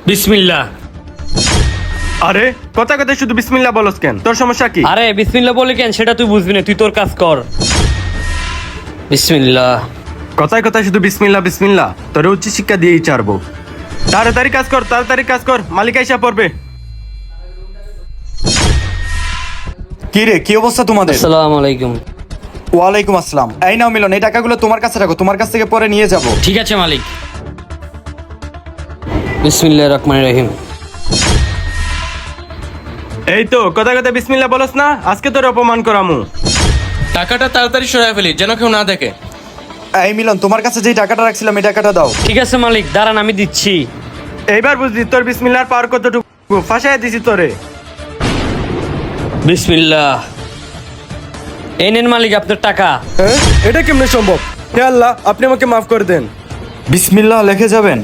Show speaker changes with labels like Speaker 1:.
Speaker 1: বিসমিল্লাহ।
Speaker 2: আরে কথা কথা শুধু বিসমিল্লাহ বলস কেন? তোর সমস্যা কি?
Speaker 1: আরে বিসমিল্লাহ বলি কেন সেটা তুই বুঝবি না, তুই তোর কাজ কর। বিসমিল্লাহ।
Speaker 2: কথায় কথায় শুধু বিসমিল্লাহ বিসমিল্লাহ, তোরে উচ্চ শিক্ষা দিয়েই ছাড়বো। তাড়াতাড়ি কাজ কর, তাড়াতাড়ি কাজ কর, মালিক আইসা পড়বে।
Speaker 3: কি রে, কি অবস্থা তোমাদের?
Speaker 1: আসসালামু আলাইকুম।
Speaker 3: ওয়ালাইকুম আসসালাম। এই নাও মিলন, এই টাকাগুলো তোমার কাছে রাখো, তোমার কাছ থেকে পরে নিয়ে যাব।
Speaker 1: ঠিক আছে মালিক। বিসমিল্লাহির রহমানির রহিম।
Speaker 2: এই তো কথা কথা বিসমিল্লাহ বলস না, আজকে তোর অপমান করামু।
Speaker 4: টাকাটা তাড়াতাড়ি সরাই ফেলি যেন কেউ না দেখে।
Speaker 3: এই মিলন, তোমার কাছে যেই টাকাটা রাখছিলাম এই টাকাটা দাও।
Speaker 1: ঠিক আছে মালিক, দাঁড়ান আমি দিচ্ছি।
Speaker 2: এইবার বুঝলি তোর বিসমিল্লাহর পাওয়ার কতটুকু। ফাঁসাই দিছি তোরে।
Speaker 1: বিসমিল্লাহ। এই নেন মালিক আপনার টাকা।
Speaker 2: এটা কেমনে সম্ভব? হে আল্লাহ, আপনি আমাকে মাফ করে দেন।
Speaker 3: বিসমিল্লাহ লিখে যাবেন।